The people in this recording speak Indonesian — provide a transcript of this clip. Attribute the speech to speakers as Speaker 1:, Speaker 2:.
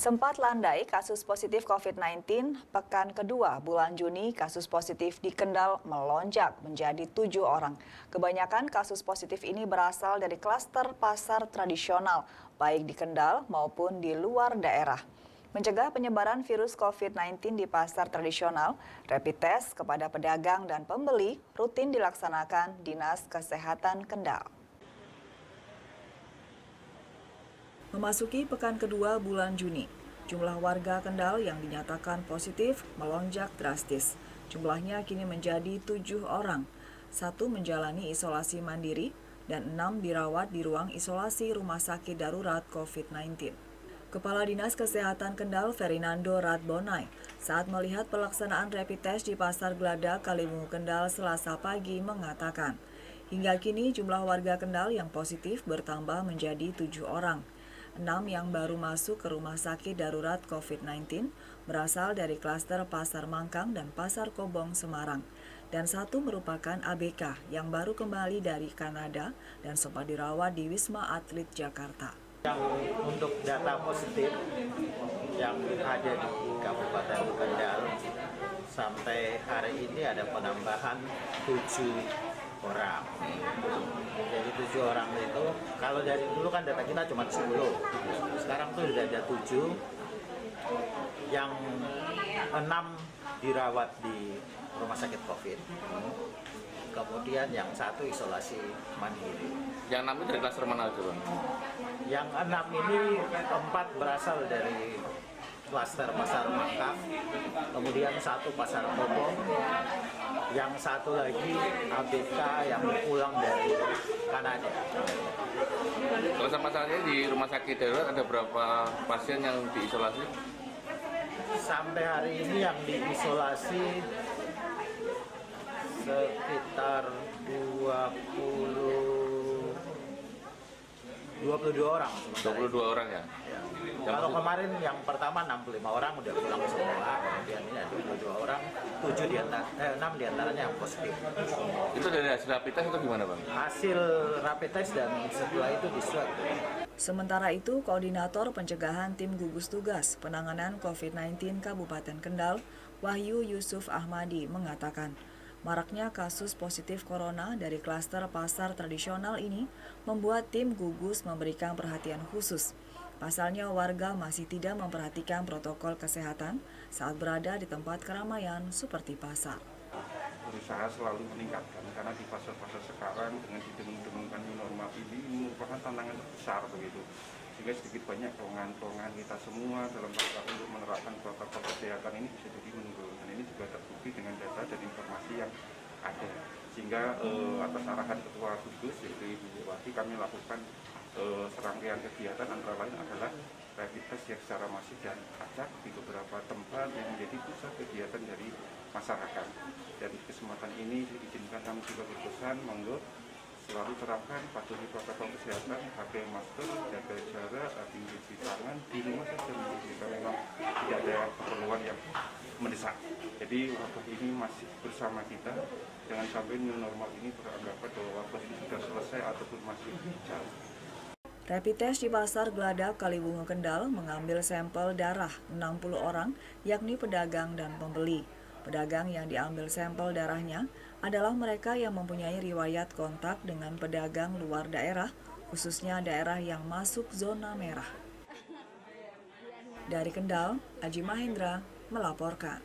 Speaker 1: Sempat landai kasus positif COVID-19, pekan kedua bulan Juni kasus positif di Kendal melonjak menjadi 7 orang. Kebanyakan kasus positif ini berasal dari klaster pasar tradisional, baik di Kendal maupun di luar daerah. Mencegah penyebaran virus COVID-19 di pasar tradisional, rapid test kepada pedagang dan pembeli rutin dilaksanakan Dinas Kesehatan Kendal. Memasuki pekan kedua bulan Juni, jumlah warga Kendal yang dinyatakan positif melonjak drastis. Jumlahnya kini menjadi 7 orang, 1 menjalani isolasi mandiri dan 6 dirawat di ruang isolasi Rumah Sakit Darurat COVID-19. Kepala Dinas Kesehatan Kendal Ferinando Radbonai saat melihat pelaksanaan rapid test di Pasar Glada Kaliwungu Kendal Selasa pagi mengatakan, hingga kini jumlah warga Kendal yang positif bertambah menjadi 7 orang. 6 yang baru masuk ke Rumah Sakit Darurat COVID-19 berasal dari klaster Pasar Mangkang dan Pasar Kobong Semarang. Dan 1 merupakan ABK yang baru kembali dari Kanada dan sempat dirawat di Wisma Atlet Jakarta.
Speaker 2: Yang untuk data positif yang ada di Kabupaten Kendal sampai hari ini ada penambahan 7 orang. Jadi 7 orang itu, kalau dari dulu kan data kita cuma 10. Sekarang tuh sudah ada 7, yang 6 dirawat di rumah sakit COVID. Kemudian yang 1 isolasi mandiri.
Speaker 3: Yang 6 itu dari klaster mana itu, Bang?
Speaker 2: Yang 6 ini 4 berasal dari klaster Pasar Mangkang, kemudian 1 Pasar Kobong, yang 1 lagi ABK yang pulang dari Kanada.
Speaker 3: Kalau masalahnya di rumah sakit darurat ada berapa pasien yang diisolasi?
Speaker 2: Sampai hari ini yang diisolasi sekitar 22 orang.
Speaker 3: 22 orang ya?
Speaker 2: Ya. Kalau kemarin yang pertama 65 orang udah pulang semua, kemudian ini ada 22 orang, 6 diantaranya yang positif.
Speaker 3: Itu dari hasil rapid test atau gimana, Bang?
Speaker 2: Hasil rapid test dan setelah itu di swab.
Speaker 1: Sementara itu, Koordinator Pencegahan Tim Gugus Tugas Penanganan COVID-19 Kabupaten Kendal, Wahyu Yusuf Ahmadi, mengatakan, maraknya kasus positif corona dari klaster pasar tradisional ini membuat tim gugus memberikan perhatian khusus. Pasalnya warga masih tidak memperhatikan protokol kesehatan saat berada di tempat keramaian seperti pasar.
Speaker 4: Berusaha selalu meningkatkan karena di pasar-pasar sekarang dengan didengung-dengungkan new normal ini merupakan tantangan besar begitu. Sehingga sedikit banyak kewenangan kita semua dalam rangka untuk menerapkan protokol kesehatan ini bisa jadi menurun. Dan ini juga terbukti dengan data dan informasi yang ada. Sehingga atas arahan Ketua Gugus yaitu Ibu Bupati kami lakukan serangkaian kegiatan antara lain adalah rapid test yang secara masif dan acak di beberapa tempat yang menjadi pusat kegiatan dari masyarakat. Dan kesempatan ini diizinkan kami juga berpesan monggo selalu terapkan patuhi protokol kesehatan, pakai masker, jaga jarak, rajin cuci tangan di rumah saja jika memang tidak ada keperluan yang mendesak. Jadi wabah ini masih bersama kita, jangan sampai new normal ini beranggapan bahwa wabah ini sudah selesai ataupun masih jauh.
Speaker 1: Rapid test di Pasar Glada Kaliwungu Kendal mengambil sampel darah 60 orang, yakni pedagang dan pembeli. Pedagang yang diambil sampel darahnya adalah mereka yang mempunyai riwayat kontak dengan pedagang luar daerah, khususnya daerah yang masuk zona merah. Dari Kendal, Aji Mahendra melaporkan.